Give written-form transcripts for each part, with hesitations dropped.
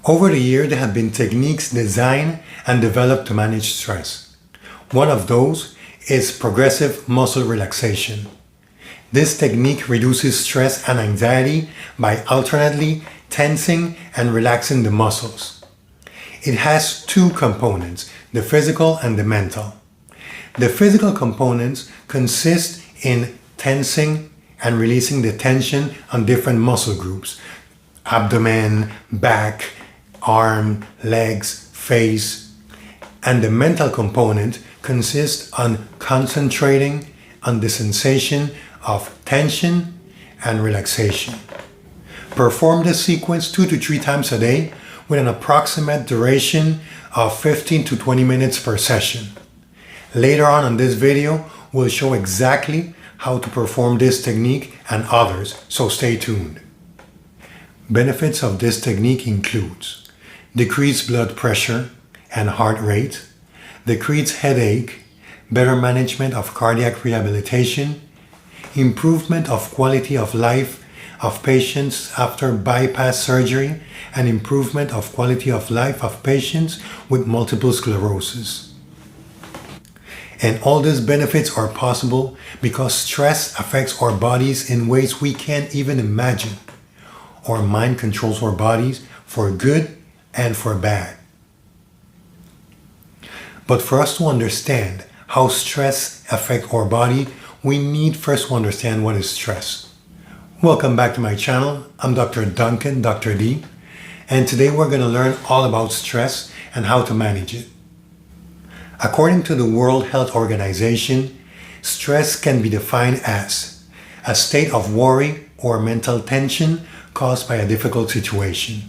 Over the years, there have been techniques designed and developed to manage stress. One of those is progressive muscle relaxation. This technique reduces stress and anxiety by alternately tensing and relaxing the muscles. It has two components, the physical and the mental. The physical components consist in tensing and releasing the tension on different muscle groups, abdomen, back, arm, legs, face. And the mental component consists on concentrating on the sensation of tension and relaxation. Perform this sequence 2 to 3 times a day with an approximate duration of 15 to 20 minutes per session. Later on in this video, we'll show exactly how to perform this technique and others, so stay tuned. Benefits of this technique includes decreased blood pressure and heart rate, decreased headache, better management of cardiac rehabilitation, improvement of quality of life of patients after bypass surgery, and improvement of quality of life of patients with multiple sclerosis. And all these benefits are possible because stress affects our bodies in ways we can't even imagine. Our mind controls our bodies for good and for bad. But for us to understand how stress affects our body, we need first to understand what is stress. Welcome back to my channel. I'm Dr. Duncan, Dr. D, and today we're going to learn all about stress and how to manage it. According to the World Health Organization, stress can be defined as a state of worry or mental tension caused by a difficult situation.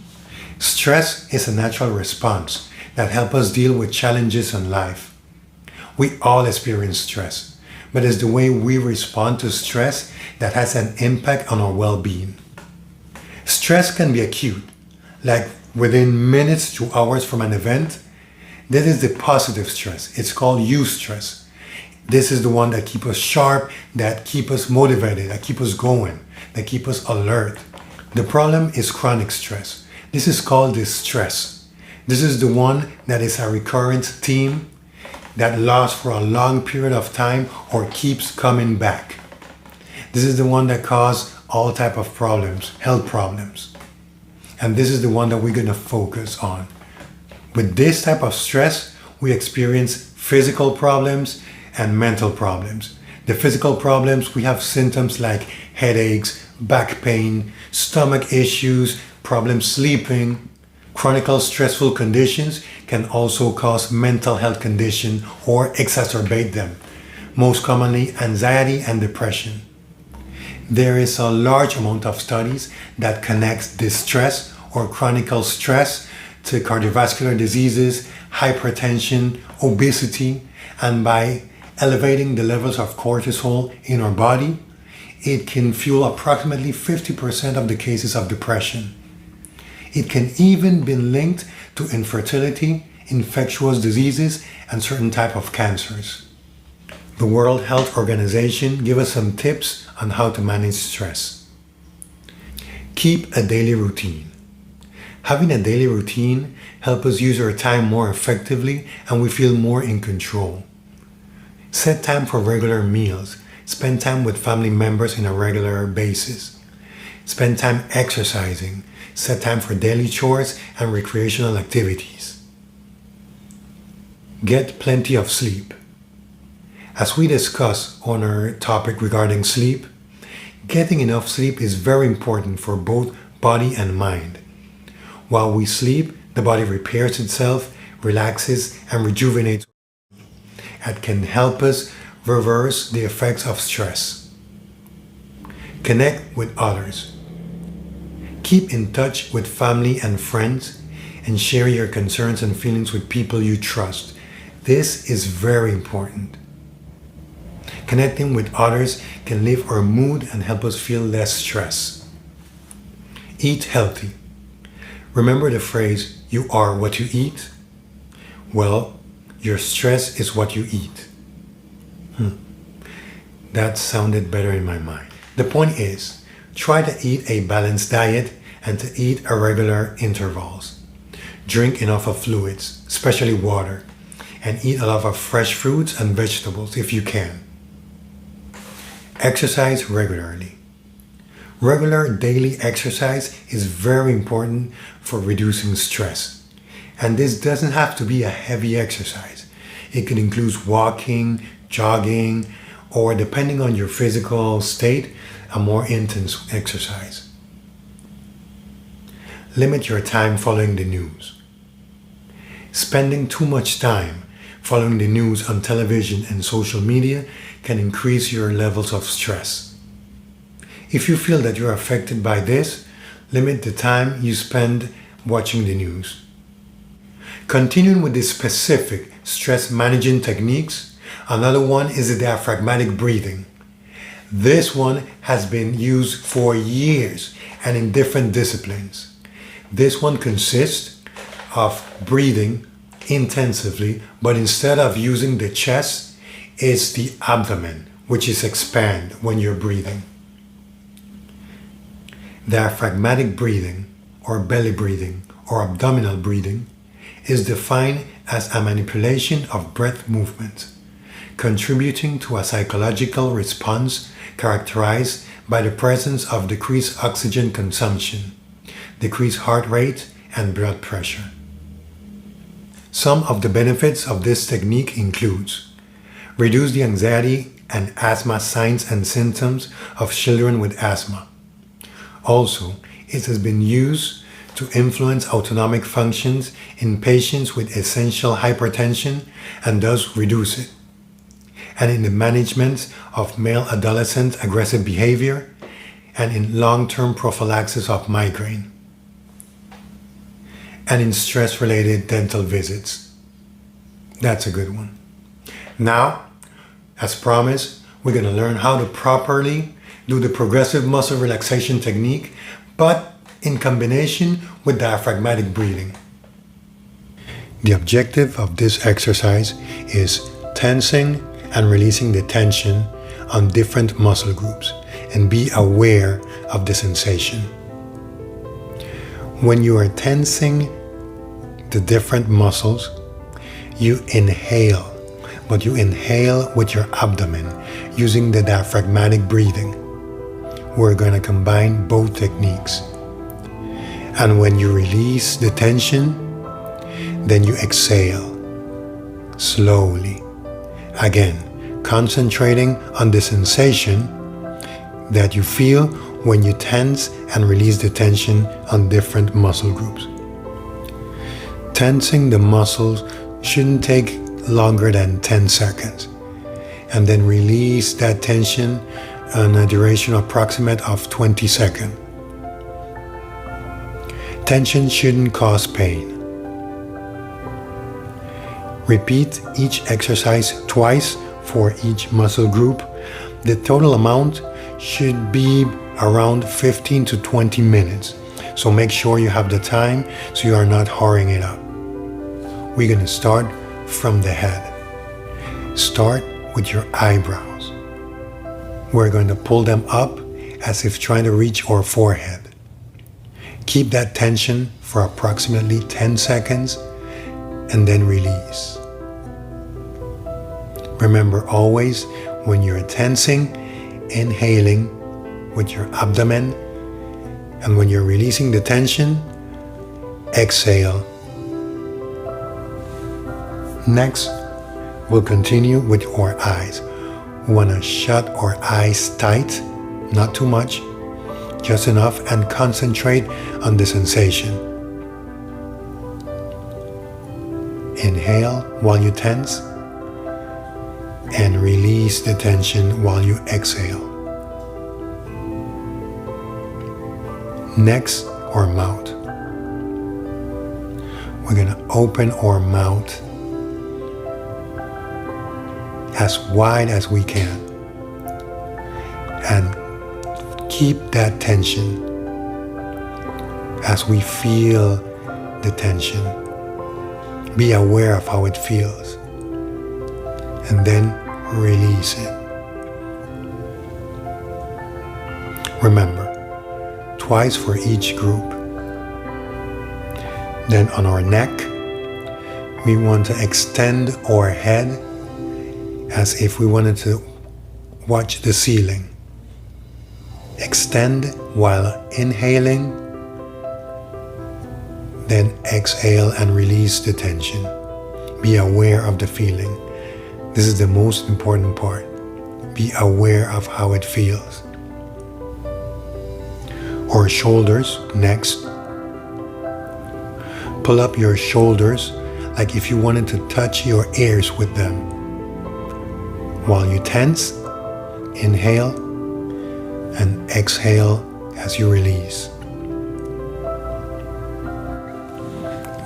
Stress is a natural response that helps us deal with challenges in life. We all experience stress, but it's the way we respond to stress that has an impact on our well-being. Stress can be acute, like within minutes to hours from an event. This is the positive stress. It's called eustress. This is the one that keeps us sharp, that keeps us motivated, that keeps us going, that keeps us alert. The problem is chronic stress. This is called distress. This is the one that is a recurrent theme that lasts for a long period of time or keeps coming back. This is the one that causes all type of problems, health problems. And this is the one that we're going to focus on. With this type of stress, we experience physical problems and mental problems. The physical problems, we have symptoms like headaches, back pain, stomach issues, problems sleeping. Chronic stressful conditions can also cause mental health conditions or exacerbate them, most commonly anxiety and depression. There is a large amount of studies that connects distress or chronic stress to cardiovascular diseases, hypertension, obesity, and by elevating the levels of cortisol in our body, it can fuel approximately 50% of the cases of depression. It can even be linked to infertility, infectious diseases, and certain types of cancers. The World Health Organization gives us some tips on how to manage stress. Keep a daily routine. Having a daily routine helps us use our time more effectively and we feel more in control. Set time for regular meals. Spend time with family members on a regular basis. Spend time exercising. Set time for daily chores and recreational activities. Get plenty of sleep. As we discuss on our topic regarding sleep, getting enough sleep is very important for both body and mind. While we sleep, the body repairs itself, relaxes, and rejuvenates. It can help us reverse the effects of stress. Connect with others. Keep in touch with family and friends and share your concerns and feelings with people you trust. This is very important. Connecting with others can lift our mood and help us feel less stress. Eat healthy. Remember the phrase, you are what you eat? Well, your stress is what you eat. That sounded better in my mind. The point is, try to eat a balanced diet and to eat at regular intervals. Drink enough of fluids, especially water, and eat a lot of fresh fruits and vegetables if you can. Exercise regularly. Regular daily exercise is very important for reducing stress. And this doesn't have to be a heavy exercise. It could include walking, jogging, or depending on your physical state, a more intense exercise. Limit your time following the news. Spending too much time following the news on television and social media can increase your levels of stress. If you feel that you're affected by this, limit the time you spend watching the news. Continuing with the specific stress managing techniques, another one is the diaphragmatic breathing. This one has been used for years and in different disciplines. This one consists of breathing intensively, but instead of using the chest, it's the abdomen, which is expand when you're breathing. Diaphragmatic breathing, or belly breathing, or abdominal breathing, is defined as a manipulation of breath movement, contributing to a psychological response characterized by the presence of decreased oxygen consumption, decreased heart rate, and blood pressure. Some of the benefits of this technique includes reduce the anxiety and asthma signs and symptoms of children with asthma. Also, it has been used to influence autonomic functions in patients with essential hypertension and thus reduce it, and in the management of male adolescent aggressive behavior, and in long-term prophylaxis of migraine, and in stress-related dental visits. That's a good one. Now, as promised, we're going to learn how to properly do the progressive muscle relaxation technique, but in combination with diaphragmatic breathing. The objective of this exercise is tensing and releasing the tension on different muscle groups, and be aware of the sensation. When you are tensing the different muscles, you inhale, but you inhale with your abdomen using the diaphragmatic breathing. We're going to combine both techniques. And when you release the tension, then you exhale slowly. Again, concentrating on the sensation that you feel when you tense and release the tension on different muscle groups. Tensing the muscles shouldn't take longer than 10 seconds. And then release that tension on a duration approximate of 20 seconds. Tension shouldn't cause pain. Repeat each exercise twice for each muscle group. The total amount should be around 15 to 20 minutes. So make sure you have the time so you are not hurrying it up. We're going to start from the head. Start with your eyebrows. We're going to pull them up as if trying to reach our forehead. Keep that tension for approximately 10 seconds and then release. Remember always, when you're tensing, inhaling with your abdomen, and when you're releasing the tension, exhale. Next, we'll continue with our eyes. We want to shut our eyes tight, not too much, just enough, and concentrate on the sensation. Inhale while you tense, and release the tension while you exhale. Next, our mouth. We're going to open our mouth as wide as we can and keep that tension as we feel the tension. Be aware of how it feels and then release it. Remember, twice for each group. Then on our neck, we want to extend our head as if we wanted to watch the ceiling. Extend while inhaling, then exhale and release the tension. Be aware of the feeling. This is the most important part. Be aware of how it feels. Or shoulders, next. Pull up your shoulders like if you wanted to touch your ears with them. While you tense, inhale and exhale as you release.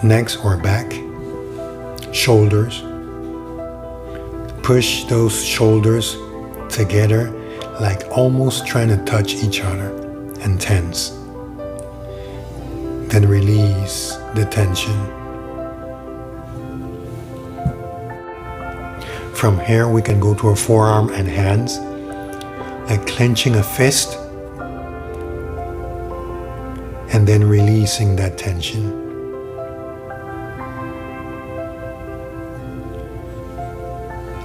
Next, or back, shoulders. Push those shoulders together like almost trying to touch each other and tense. Then release the tension. From here we can go to our forearm and hands, like clenching a fist and then releasing that tension.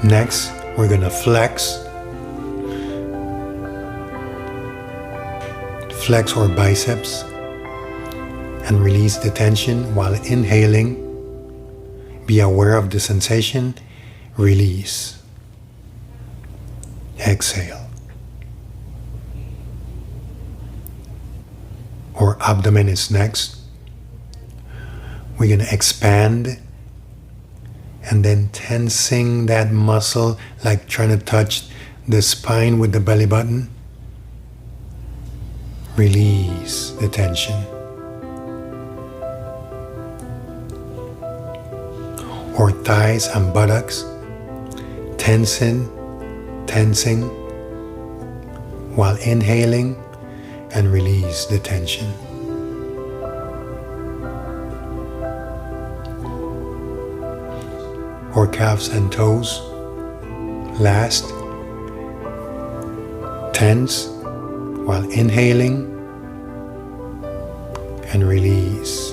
Next, we're going to flex our biceps and release the tension while inhaling. Be aware of the sensation. Release. Exhale. Our abdomen is next. We're going to expand and then tensing that muscle like trying to touch the spine with the belly button. Release the tension. Or thighs and buttocks. Tensing while inhaling and release the tension. Or calves and toes. Last, tense while inhaling and release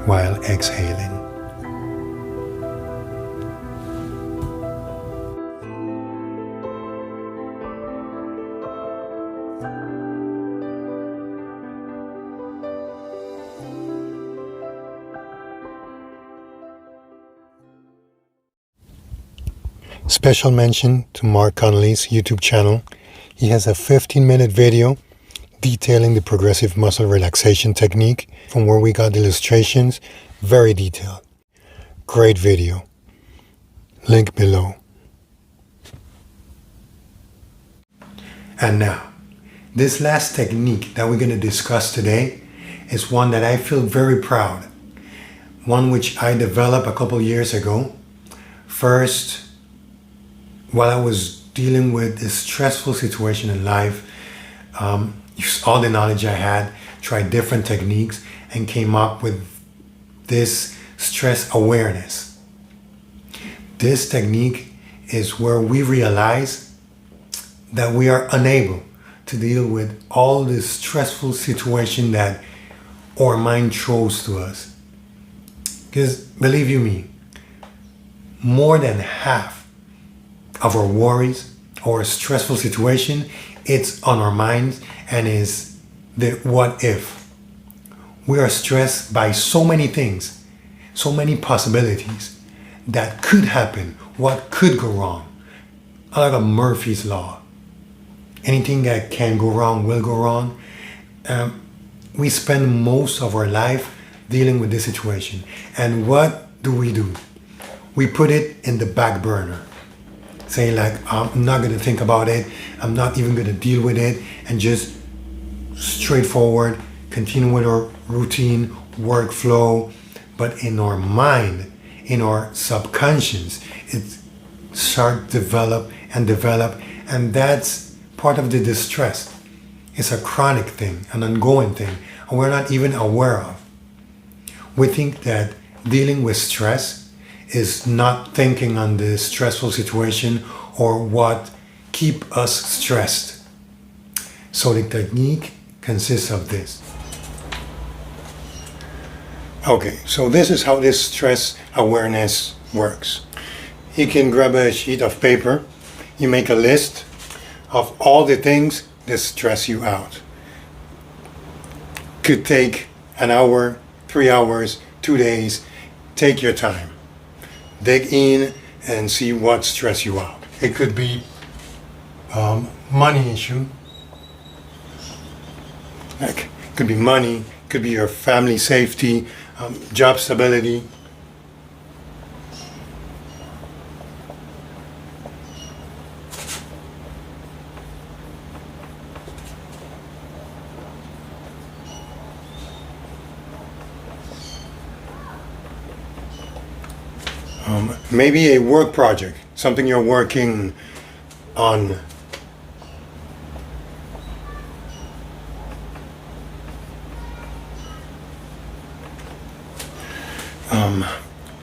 while exhaling. Special mention to Mark Connolly's YouTube channel. He has a 15-minute video detailing the progressive muscle relaxation technique from where we got the illustrations. Very detailed. Great video. Link below. And now, this last technique that we're going to discuss today is one that I feel very proud. One which I developed a couple years ago. First, while I was dealing with this stressful situation in life, used all the knowledge I had, tried different techniques, and came up with this stress awareness. This technique is where we realize that we are unable to deal with all this stressful situation that our mind throws to us. Because believe you me, more than half of our worries or stressful situation, it's on our minds and is the what if. We are stressed by so many things, so many possibilities that could happen, what could go wrong. Like a Murphy's Law. Anything that can go wrong will go wrong. We spend most of our life dealing with this situation. And what do? We put it in the back burner. Saying like, I'm not going to think about it, I'm not even going to deal with it, and just straightforward, continue with our routine, workflow. But in our mind, in our subconscious, it starts to develop, and that's part of the distress. It's a chronic thing, an ongoing thing, and we're not even aware of. We think that dealing with stress is not thinking on the stressful situation or what keep us stressed. So the technique consists of this. Okay, so this is how this stress awareness works. You can grab a sheet of paper, you make a list of all the things that stress you out. Could take an hour, 3 hours, 2 days. Take your time. Dig in and see what stress you out. It could be money issue. Like, could be money, could be your family safety, job stability. Maybe a work project, something you're working on.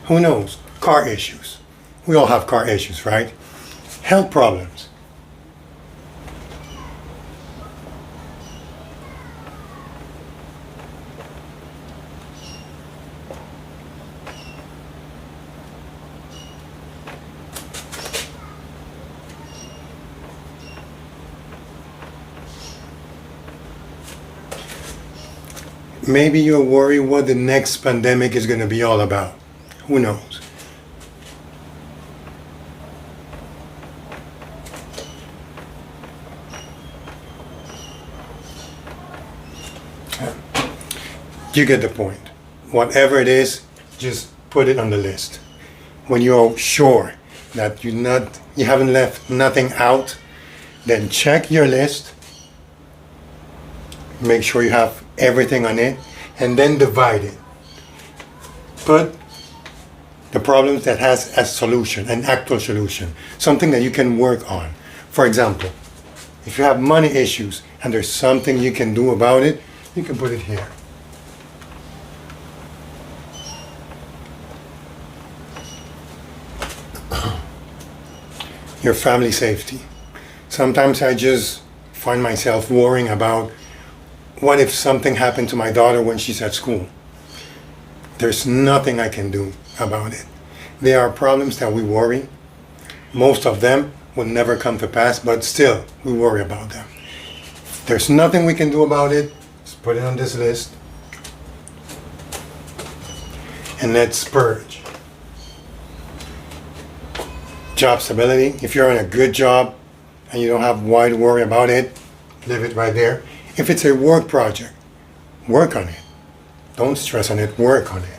Who knows? Car issues. We all have car issues, right? Health problems. Maybe you're worried what the next pandemic is going to be all about. Who knows? You get the point. Whatever it is, just put it on the list. When you're sure that you haven't left nothing out, then check your list. Make sure you have everything on it, and then divide it. Put the problems that has a solution, an actual solution, something that you can work on. For example, if you have money issues and there's something you can do about it, you can put it here. Your family safety. Sometimes I just find myself worrying about what if something happened to my daughter when she's at school? There's nothing I can do about it. There are problems that we worry. Most of them will never come to pass, but still, we worry about them. There's nothing we can do about it. Let's put it on this list. And let's purge. Job stability. If you're in a good job and you don't have wide worry about it, leave it right there. If it's a work project, work on it. Don't stress on it, work on it.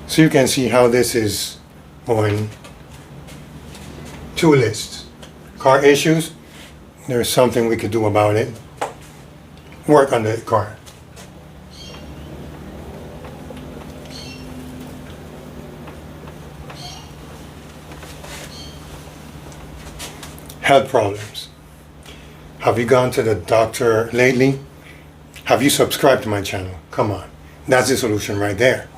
So you can see how this is going. 2 lists. Car issues, there's something we could do about it. Work on the car. Health problems. Have you gone to the doctor lately? Have you subscribed to my channel? Come on. That's the solution right there.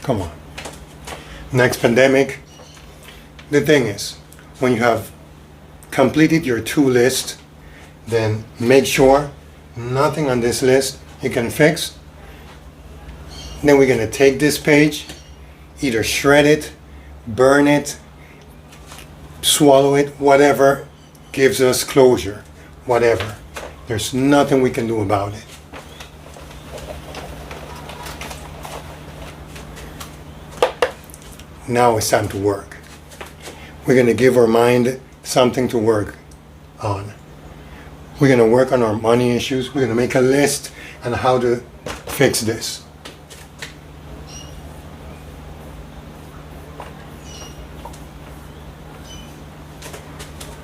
Come on. Next pandemic. The thing is, when you have completed your 2 list, then make sure nothing on this list you can fix. Then we're going to take this page, either shred it, burn it, swallow it, whatever gives us closure, whatever. There's nothing we can do about it. Now it's time to work. We're going to give our mind something to work on. We're going to work on our money issues. We're going to make a list on how to fix this.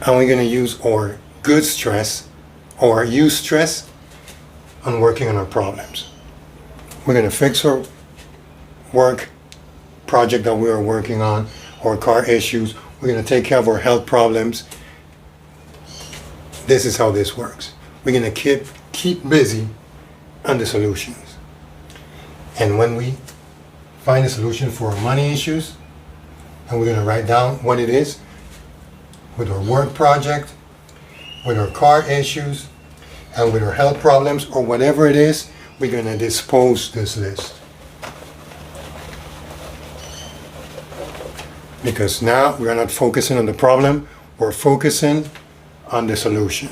And we're going to use our good stress or use stress on working on our problems. We're going to fix our work project that we are working on, or car issues. We're going to take care of our health problems. This is how this works. We're going to keep busy on the solutions. And when we find a solution for our money issues, and we're going to write down what it is, with our work project, with our car issues, and with our health problems, or whatever it is, we're going to dispose this list. Because now we're not focusing on the problem, we're focusing on the solution.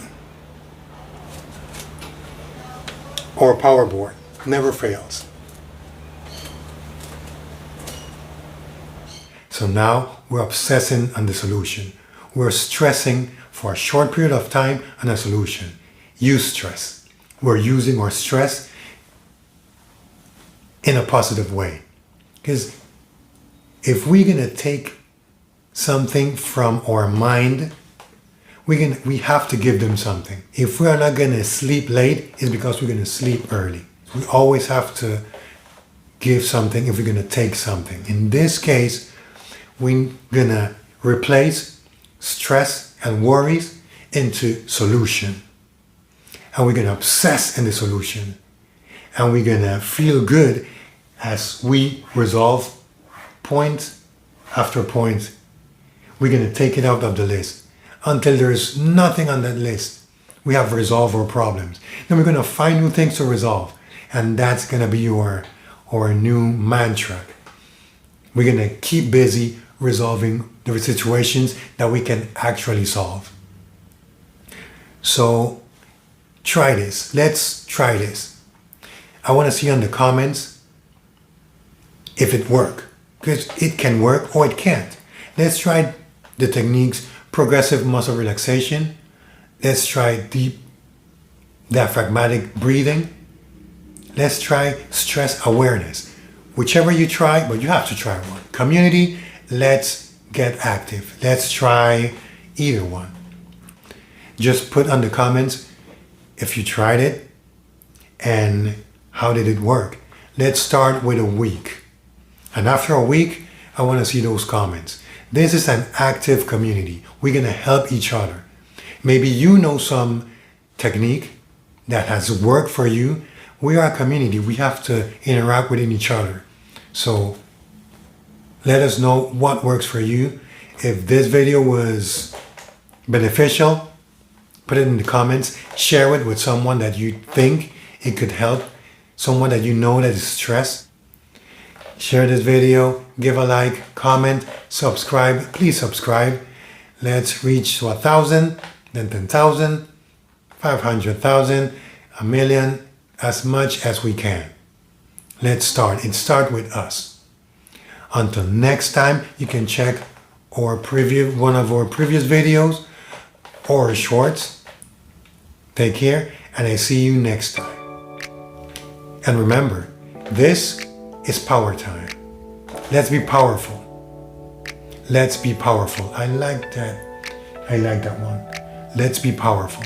Or power board, never fails. So now we're obsessing on the solution. We're stressing for a short period of time on a solution. Use stress. We're using our stress in a positive way. Because if we're going to take something from our mind, we have to give them something. If we are not going to sleep late, it's because we're going to sleep early. We always have to give something if we're going to take something. In this case, we're going to replace stress and worries into solution. And we're going to obsess in the solution. And we're going to feel good as we resolve point after point. We're going to take it out of the list until there's nothing on that list. We have resolved our problems. Then we're going to find new things to resolve. And that's going to be our new mantra. We're going to keep busy resolving the situations that we can actually solve. So try this. Let's try this. I want to see on the comments if it works. Because it can work or it can't. Let's try the techniques Progressive Muscle Relaxation. Let's try deep diaphragmatic breathing. Let's try stress awareness. Whichever you try, but you have to try one. Community, let's get active. Let's try either one. Just put on the comments if you tried it and how did it work. Let's start with a week. And after a week, I want to see those comments. This is an active community. We're going to help each other. Maybe you know some technique that has worked for you. We are a community. We have to interact with each other. So let us know what works for you. If this video was beneficial, put it in the comments. Share it with someone that you think it could help. Someone that you know that is stressed. Share this video, give a like, comment, subscribe. Please subscribe. Let's reach to 1,000, then 10,000, 500,000, 1,000,000, as much as we can. Let's start. It starts with us. Until next time, you can check one of our previous videos or shorts. Take care, and I see you next time. And remember, this is power time. Let's be powerful. Let's be powerful. I like that one. Let's be powerful.